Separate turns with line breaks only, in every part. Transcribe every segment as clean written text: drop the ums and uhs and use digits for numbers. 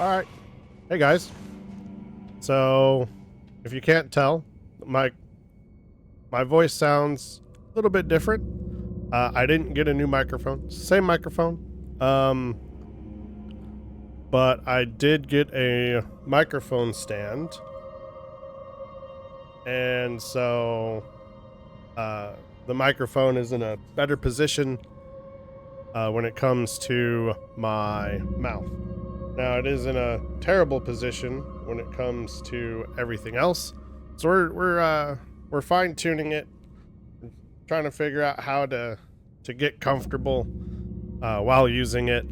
All right. Hey guys. So, if you can't tell, my voice sounds a little bit different. I didn't get a new microphone. Same microphone. But I did get a microphone stand. And so the microphone is in a better position when it comes to my mouth. Now it is in a terrible position when it comes to everything else. So we're fine tuning it, trying to figure out how to get comfortable while using it.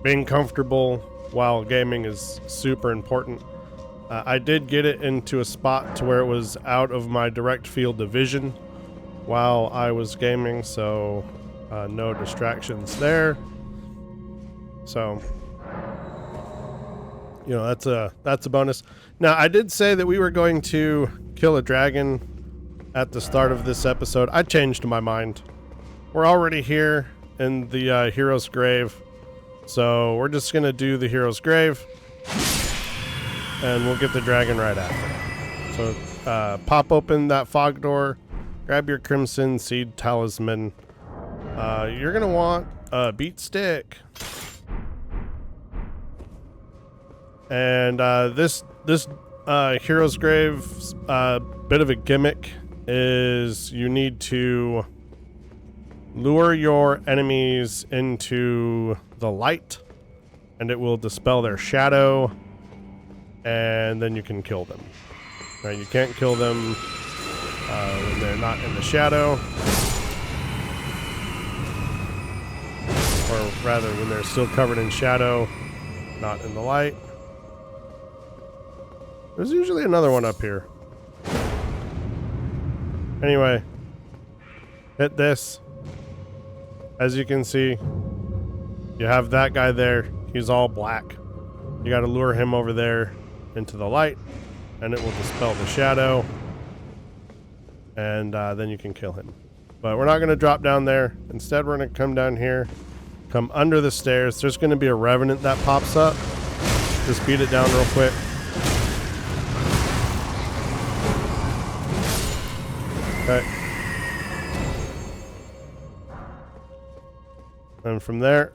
Being comfortable while gaming is super important. I did get it into a spot to where it was out of my direct field of vision while I was gaming, so no distractions there. So, you know, that's a bonus. Now, I did say that we were going to kill a dragon at the start of this episode. I changed my mind. We're already here in the hero's grave, so we're just gonna do the hero's grave, and we'll get the dragon right after. So, pop open that fog door, grab your Crimson Seed Talisman. You're gonna want a beat stick. And this hero's grave's bit of a gimmick is you need to lure your enemies into the light, and it will dispel their shadow, and then you can kill them. Now, you can't kill them when they're not in the shadow, or rather when they're still covered in shadow, not in the light. There's usually another one up here. Anyway, hit this. As you can see, you have that guy there. He's all black. You got to lure him over there into the light, and it will dispel the shadow, and then you can kill him. But we're not going to drop down there. Instead, we're going to come down here, come under the stairs. There's going to be a revenant that pops up. Just beat it down real quick. Okay. And from there,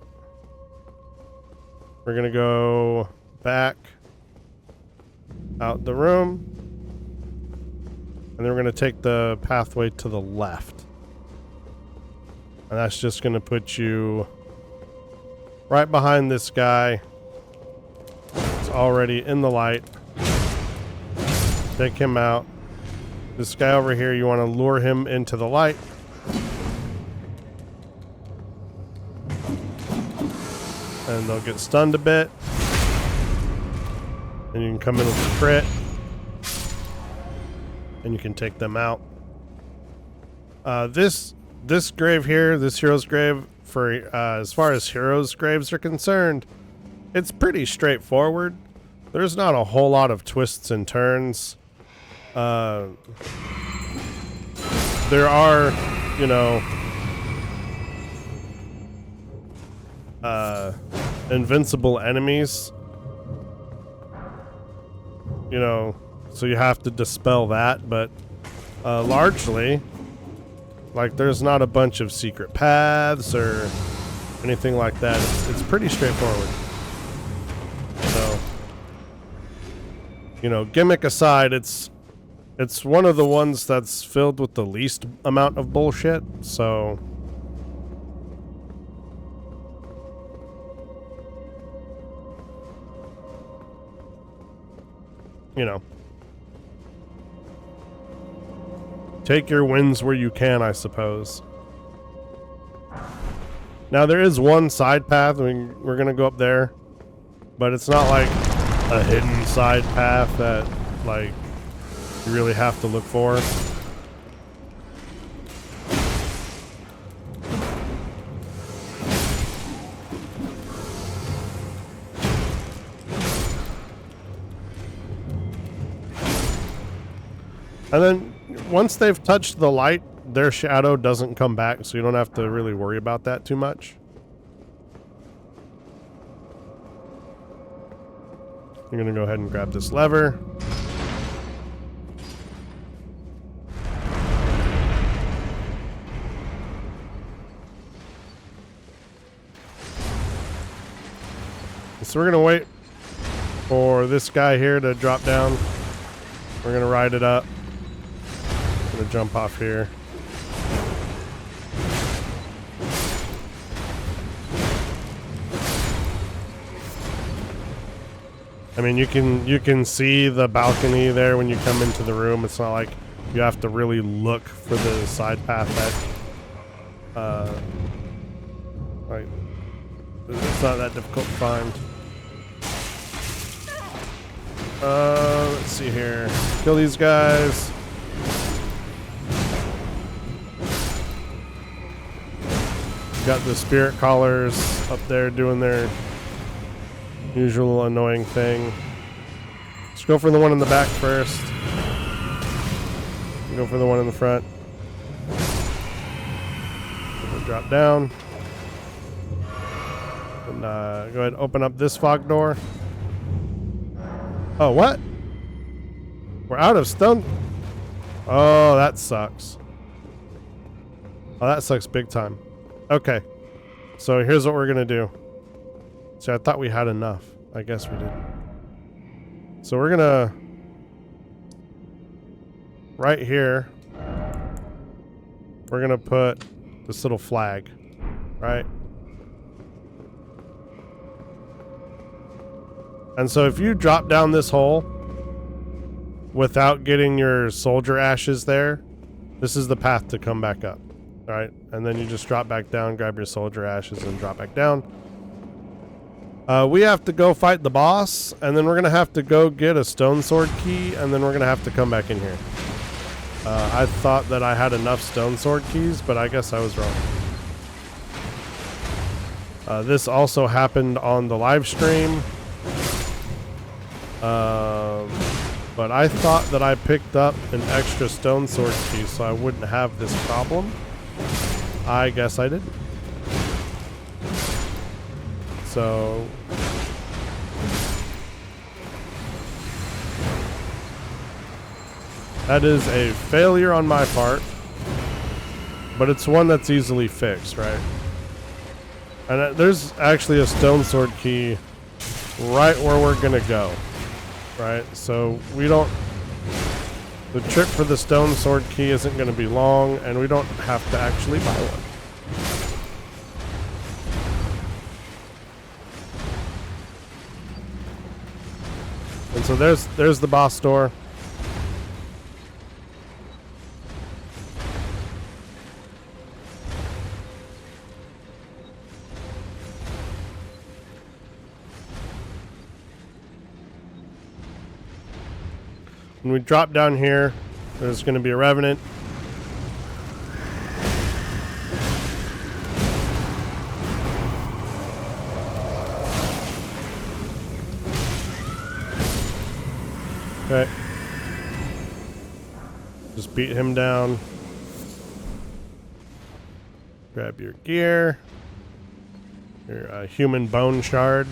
we're going to go back out the room. And then we're going to take the pathway to the left. And that's just going to put you right behind this guy. It's already in the light. Take him out. This guy over here, you want to lure him into the light. And they'll get stunned a bit. And you can come in with a crit. And you can take them out. This grave here, this hero's grave, for as far as heroes' graves are concerned, it's pretty straightforward. There's not a whole lot of twists and turns. There are, you know, invincible enemies, you know, so you have to dispel that, but largely, like, there's not a bunch of secret paths or anything like that. It's pretty straightforward. So, you know, gimmick aside, it's one of the ones that's filled with the least amount of bullshit, so... You know. Take your wins where you can, I suppose. Now, there is one side path. I mean, we're going to go up there. But it's not like a hidden side path that, like, you really have to look for. And then once they've touched the light, their shadow doesn't come back, so you don't have to really worry about that too much. I'm gonna go ahead and grab this lever. So we're gonna wait for this guy here to drop down. We're gonna ride it up. I'm gonna jump off here. I mean, you can see the balcony there when you come into the room. It's not like you have to really look for the side path that like it's not that difficult to find. Let's see here. Kill these guys. Got the spirit callers up there doing their usual annoying thing. Let's go for the one in the back first. Go for the one in the front. We'll drop down. And go ahead and open up this fog door. Oh, what? We're out of stone. Oh, that sucks. Oh, that sucks big time. Okay. So here's what we're going to do. See, I thought we had enough. I guess we didn't. So we're going to... Right here, we're going to put this little flag. Right? And so if you drop down this hole without getting your soldier ashes there, this is the path to come back up. All right? And then you just drop back down, grab your soldier ashes, and drop back down. We have to go fight the boss, and then we're going to have to go get a stone sword key, and then we're going to have to come back in here. I thought that I had enough stone sword keys, but I guess I was wrong. This also happened on the live stream. But I thought that I picked up an extra stone sword key so I wouldn't have this problem. I guess I didn't. So that is a failure on my part, but it's one that's easily fixed, right? And there's actually a stone sword key right where we're gonna go. Right, so we don't... The trip for the stone sword key isn't going to be long, and we don't have to actually buy one. And so there's the boss door. When we drop down here, there's going to be a revenant. Okay. Just beat him down. Grab your gear. Your human bone shard.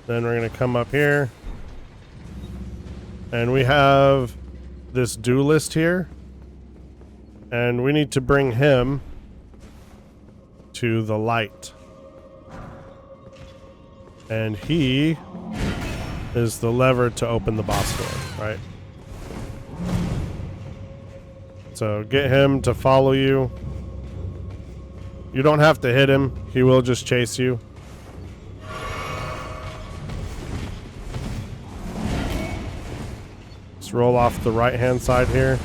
Then we're going to come up here. And we have this duelist here. And we need to bring him to the light. And he is the lever to open the boss door, right? So get him to follow you. You don't have to hit him. He will just chase you. Just roll off the right-hand side here.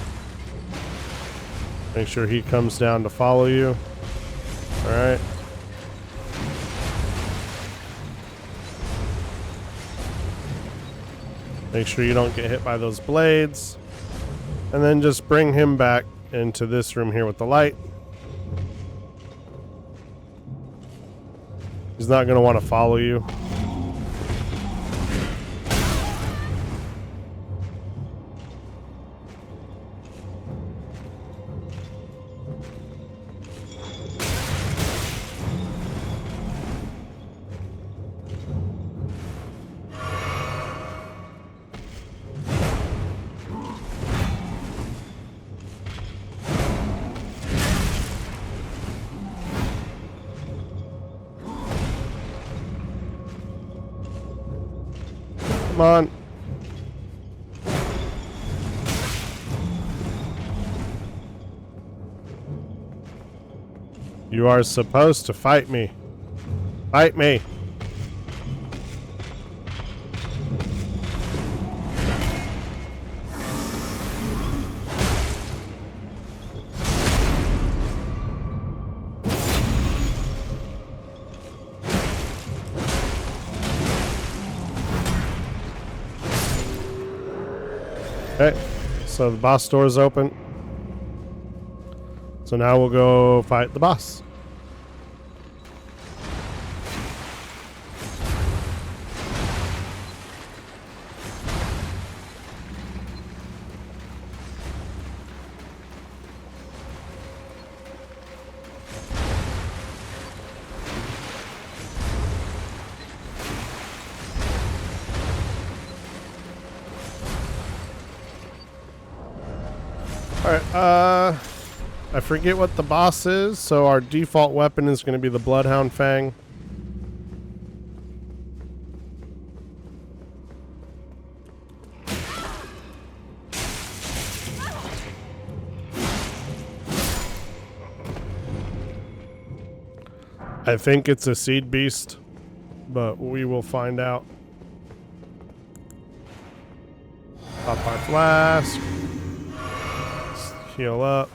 Make sure he comes down to follow you. All right. Make sure you don't get hit by those blades. And then just bring him back into this room here with the light. He's not going to want to follow you. Come on. You are supposed to fight me. Fight me. Okay, so the boss door is open. So now we'll go fight the boss. Alright, I forget what the boss is, so our default weapon is going to be the Bloodhound Fang. I think it's a seed beast, but we will find out. Pop our flask. Heal up.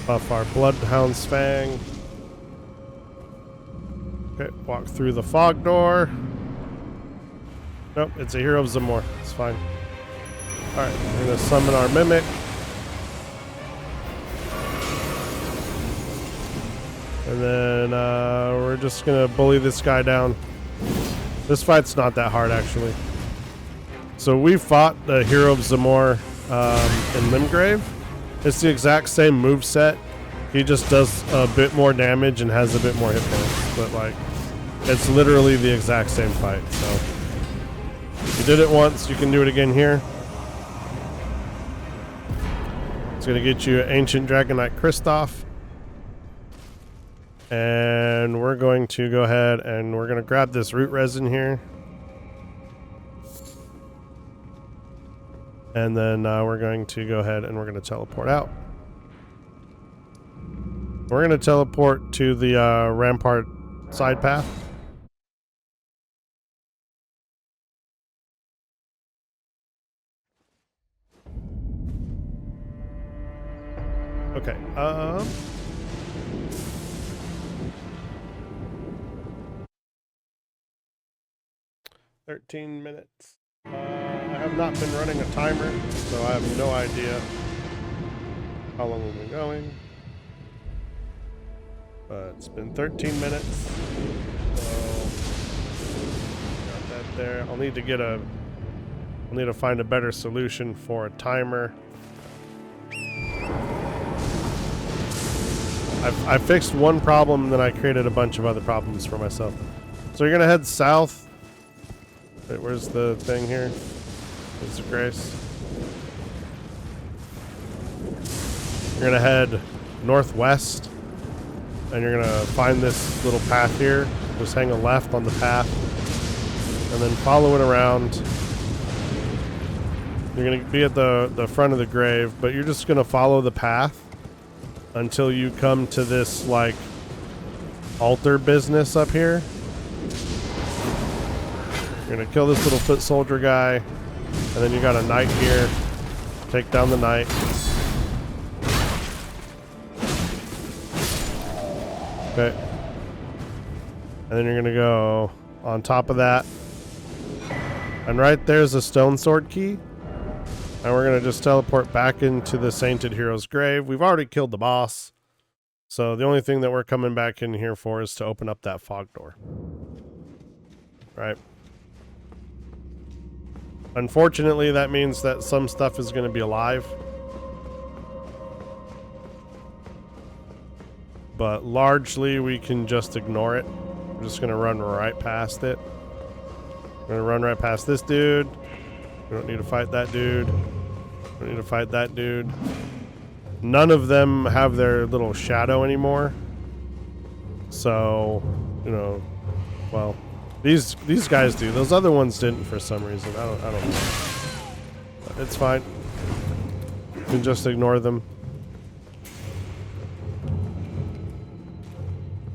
Buff our Bloodhound's Fang. Okay, walk through the fog door. Nope, it's a hero of Zamor. It's fine. Alright, we're gonna summon our Mimic. And then we're just gonna bully this guy down. This fight's not that hard, actually. So we fought the hero of Zamor in Limgrave. It's the exact same move set. He just does a bit more damage and has a bit more hit points. But like, it's literally the exact same fight. So if you did it once, you can do it again here. It's gonna get you Ancient Dragonite Kristoff. And we're going to go ahead and we're gonna grab this root resin here. And then we're going to go ahead and we're going to teleport out. We're going to teleport to the Rampart side path. Okay. 13 minutes. I have not been running a timer, so I have no idea how long we've been going. But it's been 13 minutes. So got that there. I'll need to find a better solution for a timer. I fixed one problem, then I created a bunch of other problems for myself. So you're gonna head south. Wait, where's the thing here? Where's the Grace? You're gonna head northwest, and you're gonna find this little path here. Just hang a left on the path, and then follow it around. You're gonna be at the front of the grave, but you're just gonna follow the path until you come to this like altar business up here. You're gonna kill this little foot soldier guy, and then you got a knight here. Take down the knight. Okay. And then you're gonna go on top of that. And right there's a stone sword key. And we're gonna just teleport back into the Sainted Hero's grave. We've already killed the boss. So the only thing that we're coming back in here for is to open up that fog door. Right. Unfortunately, that means that some stuff is going to be alive. But largely, we can just ignore it. We're just going to run right past it. We're going to run right past this dude. We don't need to fight that dude. We don't need to fight that dude. None of them have their little shadow anymore. So, you know, well, These guys do. Those other ones didn't for some reason. I don't know. But it's fine. You can just ignore them.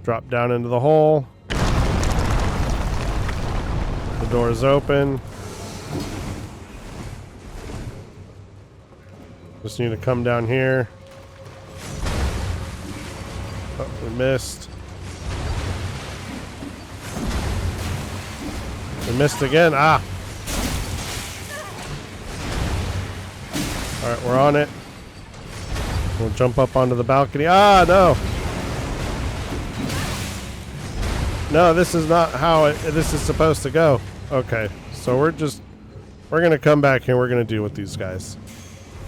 Drop down into the hole. The door is open. Just need to come down here. Oh, we missed. We missed again. Ah! Alright, we're on it. We'll jump up onto the balcony. Ah, no! No, this is not how this is supposed to go. Okay, so we're gonna come back here. We're gonna deal with these guys.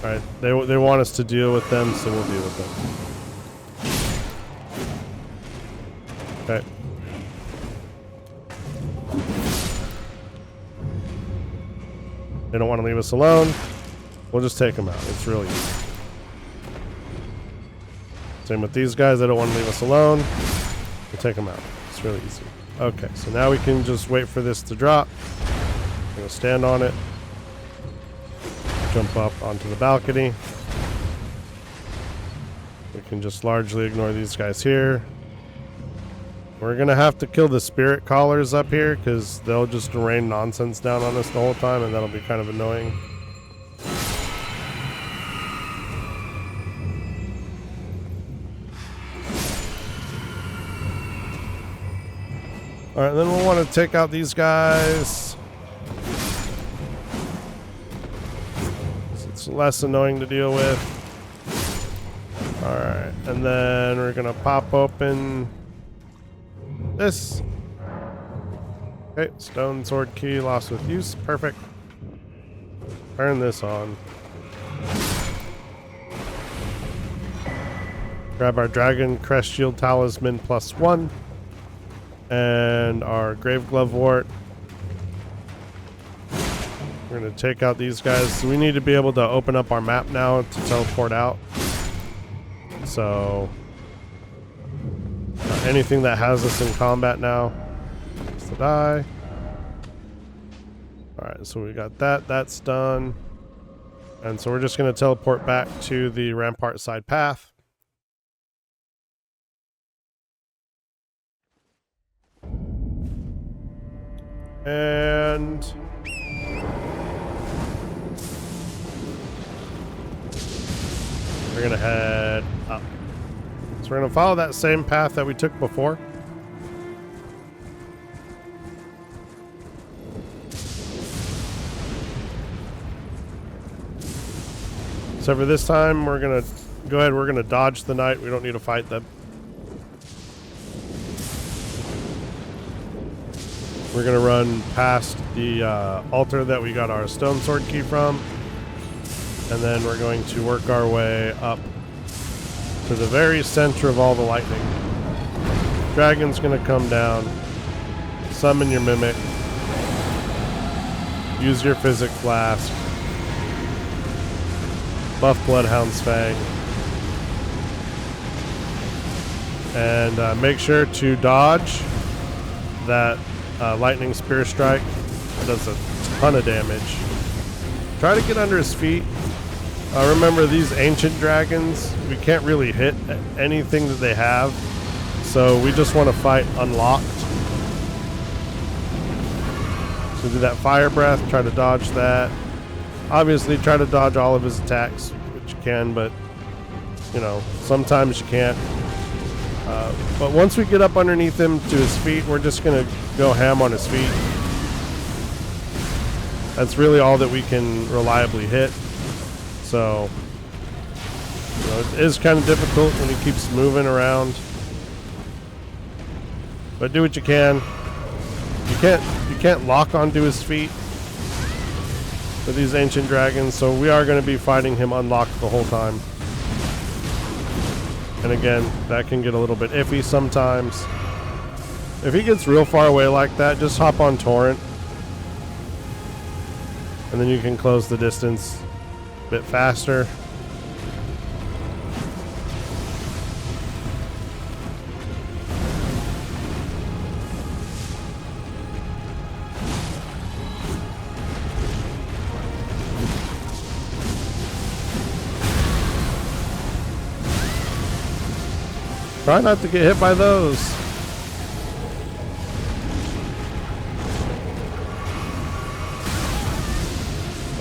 All right, they want us to deal with them, so we'll deal with them. Okay. They don't want to leave us alone. We'll just take them out. It's really easy. Same with these guys. They don't want to leave us alone. We'll take them out. It's really easy. Okay, so now we can just wait for this to drop. I'm gonna stand on it. Jump up onto the balcony. We can just largely ignore these guys here. We're gonna have to kill the spirit callers up here because they'll just rain nonsense down on us the whole time, and that'll be kind of annoying. Alright, then we'll want to take out these guys. It's less annoying to deal with. Alright, and then we're going to pop open this. Okay, stone sword key lost with use. Perfect. Turn this on. Grab our dragon crest shield talisman +1. And our grave glove wart. We're going to take out these guys. So we need to be able to open up our map now to teleport out. So anything that has us in combat now is to die. Alright, so we got that. That's done. And so we're just going to teleport back to the rampart side path. And we're gonna head up. So we're gonna follow that same path that we took before. So for this time, we're gonna go ahead. We're gonna dodge the knight. We don't need to fight them. We're going to run past the altar that we got our stone sword key from. And then we're going to work our way up to the very center of all the lightning. Dragon's going to come down. Summon your mimic. Use your physic flask. Buff Bloodhound's Fang. And make sure to dodge that lightning spear strike. It does a ton of damage. Try to get under his feet. Remember, these ancient dragons, we can't really hit anything that they have, so we just want to fight unlocked. So do that fire breath, try to dodge that. Obviously try to dodge all of his attacks, which you can, but you know, sometimes you can't. But once we get up underneath him to his feet, we're just going to go ham on his feet. That's really all that we can reliably hit. So, you know, it is kind of difficult when he keeps moving around. But do what you can. You can't lock onto his feet with these ancient dragons, so we are going to be fighting him unlocked the whole time. And again, that can get a little bit iffy sometimes. If he gets real far away like that, just hop on Torrent. And then you can close the distance a bit faster. Try not to get hit by those.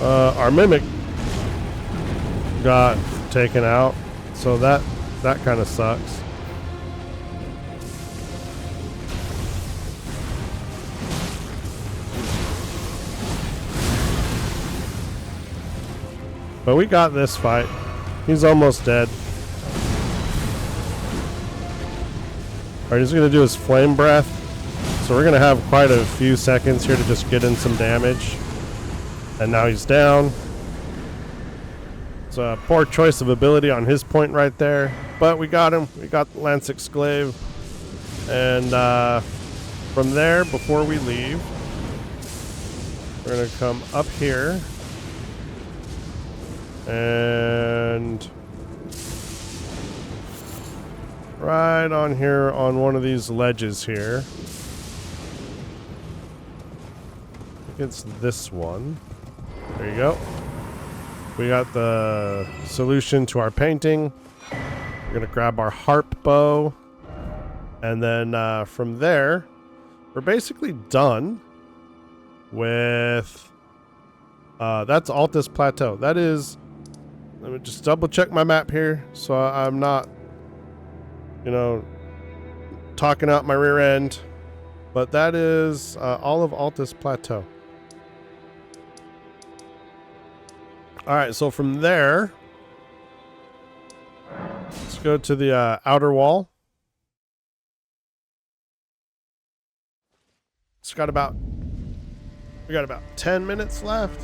Our mimic got taken out, so that kind of sucks. But we got this fight. He's almost dead. Alright, he's gonna do his flame breath. So we're gonna have quite a few seconds here to just get in some damage. And now he's down. It's a poor choice of ability on his point right there. But we got him. We got the Lansseax Glaive. And from there, before we leave, we're going to come up here. And right on here on one of these ledges here. I think it's this one. There you go. We got the solution to our painting. We're going to grab our harp bow. And then from there, we're basically done with... that's Altus Plateau. That is... Let me just double check my map here so I'm not, you know, talking out my rear end. But that is all of Altus Plateau. Alright, so from there, let's go to the outer wall. We got about 10 minutes left.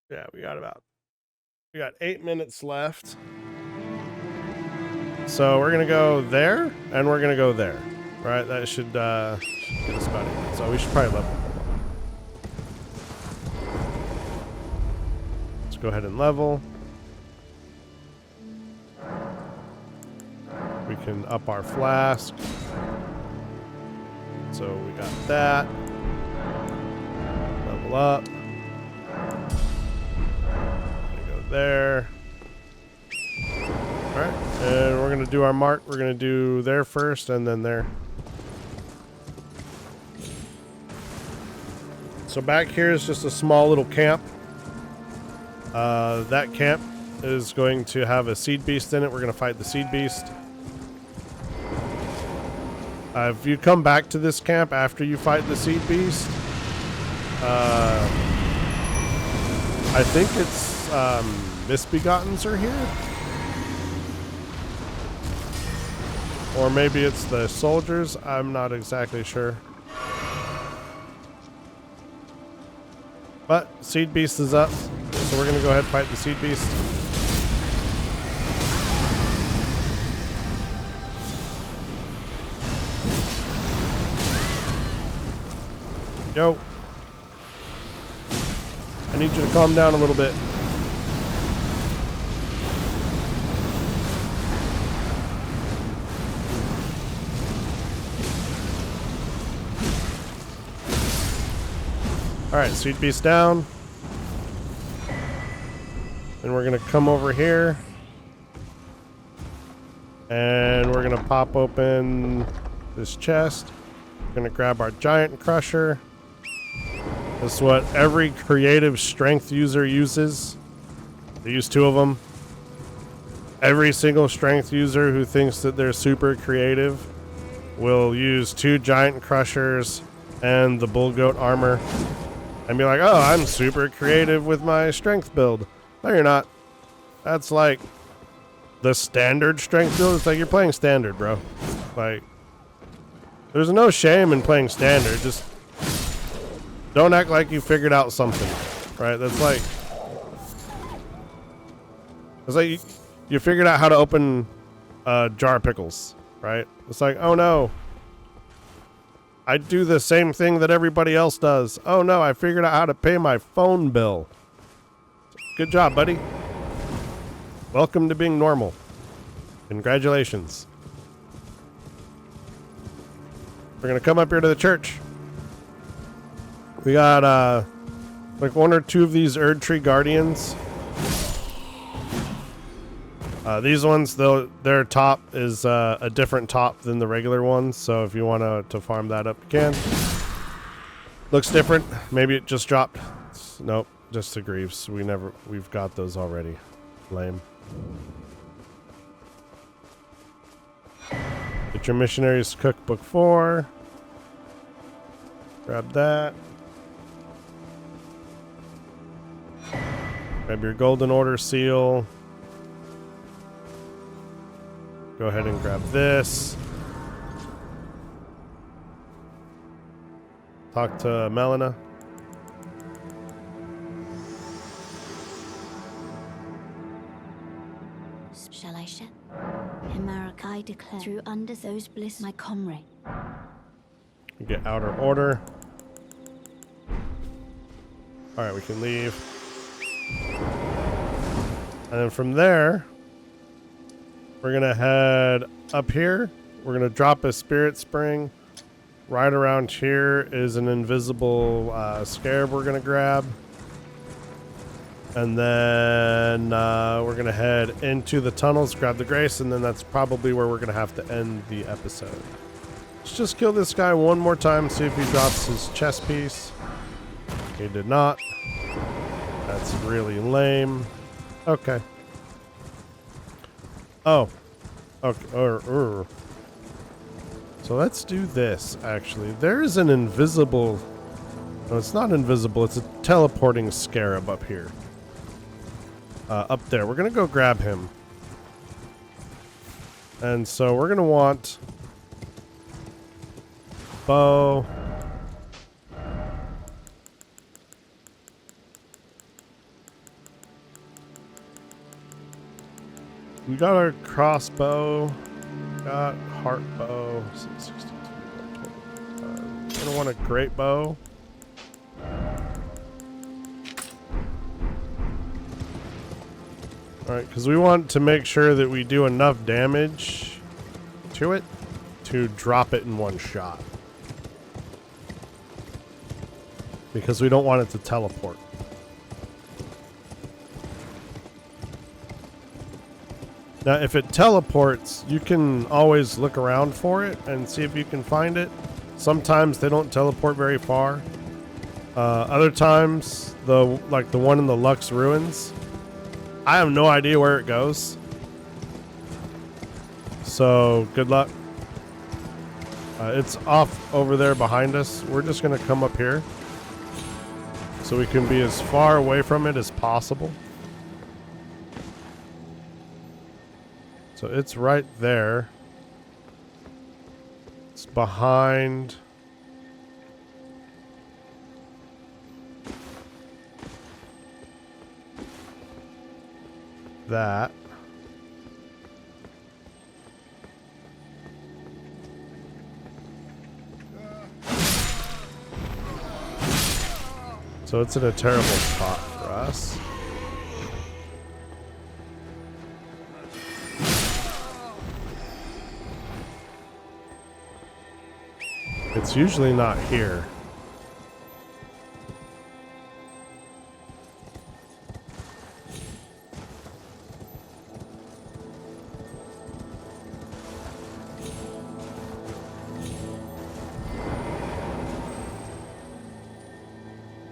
Yeah, we got 8 minutes left. So we're gonna go there, and we're gonna go there. Right, that should get us about 8 minutes. So we should probably level. Let's go ahead and level. We can up our flask. So we got that. Level up. Go there. Alright, and we're gonna do our mark. We're gonna do there first and then there. So back here is just a small little camp. That camp is going to have a seed beast in it. We're gonna fight the seed beast. If you come back to this camp after you fight the seed beast, I think it's misbegottens are here, or maybe it's the soldiers. I'm not exactly sure, but seed beast is up, so we're gonna go ahead and fight the seed beast. Yo, I need you to calm down a little bit. Alright, seed beast down. And we're gonna come over here. And we're gonna pop open this chest. We're gonna grab our giant crusher. This is what every creative strength user uses. They use 2 of them. Every single strength user who thinks that they're super creative will use 2 giant crushers and the bull goat armor and be like, oh, I'm super creative with my strength build. No, you're not. That's like the standard strength build. It's like you're playing standard, bro. Like, there's no shame in playing standard. Just don't act like you figured out something, right? That's like, it's like you figured out how to open a jar of pickles, right? It's like, oh no, I do the same thing that everybody else does. Oh no, I figured out how to pay my phone bill. Good job, buddy. Welcome to being normal. Congratulations. We're gonna come up here to the church. We got like 1 or 2 of these Erd Tree Guardians. These ones, though, their top is a different top than the regular ones. So if you want to farm that up, you can. Looks different. Maybe it just dropped. Nope, just the Greaves. We've got those already. Lame. Get your Missionaries Cookbook 4. Grab that. Grab your Golden Order seal. Go ahead and grab this. Talk to Melina.
Shall I shed? Himarakai declare through under those bliss my comrade.
We get Outer Order. Alright, we can leave. And then from there, we're gonna head up here. We're gonna drop a Spirit Spring. Right around here is an invisible scarab we're gonna grab. And then we're gonna head into the tunnels, grab the Grace, and then that's probably where we're gonna have to end the episode. Let's just kill this guy one more time, see if he drops his chest piece. He did not. That's really lame. Okay. Oh. Okay. So let's do this, actually. There's an invisible... No, it's not invisible. It's a teleporting scarab up here. Up there. We're going to go grab him. And so we're going to want... bow. We got our crossbow. Got heart bow. 662. We're gonna want a great bow. Alright, because we want to make sure that we do enough damage to it to drop it in one shot. Because we don't want it to teleport. Now, if it teleports, you can always look around for it and see if you can find it. Sometimes they don't teleport very far. Other times, like the one in the Lux Ruins, I have no idea where it goes. So, good luck. It's off over there behind us. We're just going to come up here so we can be as far away from it as possible. So it's right there. It's behind that. So it's in a terrible spot for us. It's usually not here.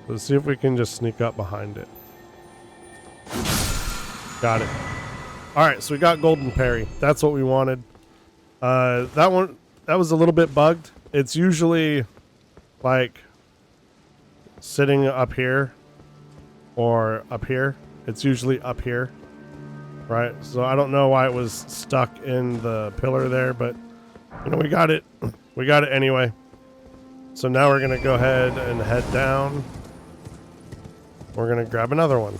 Let's see if we can just sneak up behind it. Got it. Alright, so we got Golden Parry. That's what we wanted. That was a little bit bugged. It's usually like sitting up here or up here. It's usually up here, right? So I don't know why it was stuck in the pillar there, but you know, we got it. We got it anyway. So now we're going to go ahead and head down. We're going to grab another one.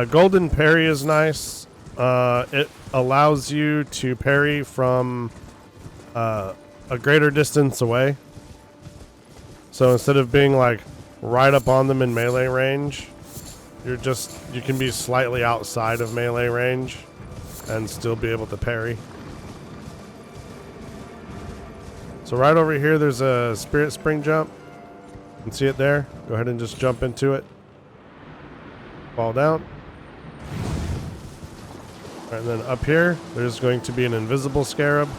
Golden Parry is nice. It allows you to parry from a greater distance away. So instead of being like right up on them in melee range, you can be slightly outside of melee range and still be able to parry. So right over here there's a Spirit Spring jump. You can see it there. Go ahead and just jump into it. Fall down. And then up here, there's going to be an invisible scarab.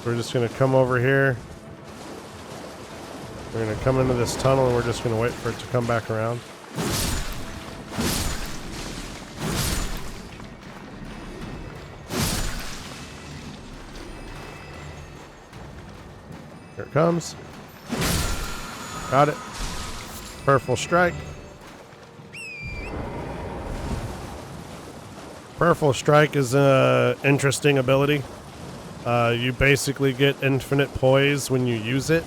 We're just going to come over here. We're going to come into this tunnel and we're just going to wait for it to come back around. Here it comes. Got it. Purple strike. Purple strike is an interesting ability. You basically get infinite poise when you use it.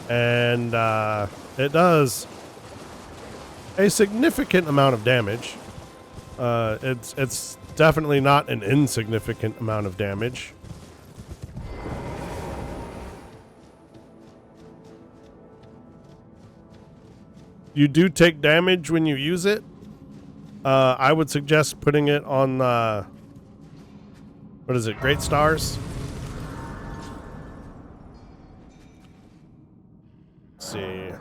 And it does a significant amount of damage. It's definitely not an insignificant amount of damage. You do take damage when you use it. I would suggest putting it on, what is it, Great Stars? Let's see.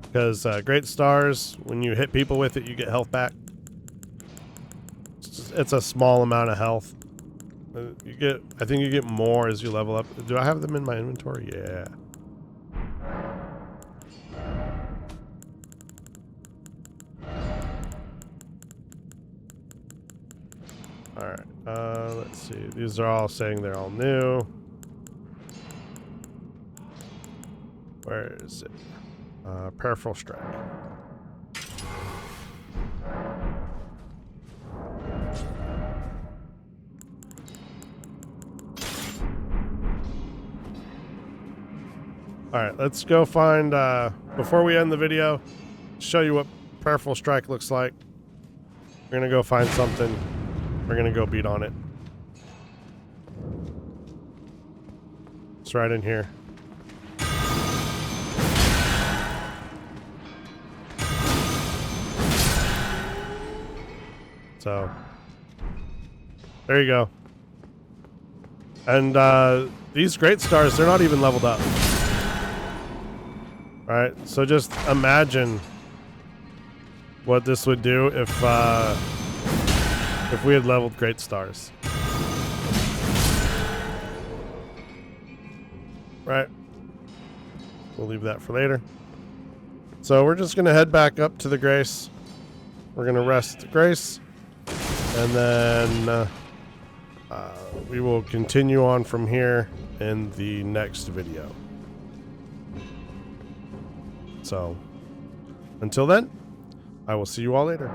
Because Great Stars, when you hit people with it, you get health back. It's a small amount of health. I think you get more as you level up. Do I have them in my inventory? Yeah. Alright, let's see. These are all saying they're all new. Where is it? Peripheral strike. Alright, let's go find, before we end the video, show you what peripheral strike looks like. We're gonna go find something. We're gonna go beat on it. It's right in here. So, there you go. And these Great Stars, they're not even leveled up. Right? So just imagine what this would do if we had leveled Great Stars. Right. We'll leave that for later. So we're just going to head back up to the Grace. We're going to rest the Grace. And then we will continue on from here in the next video. So until then, I will see you all later.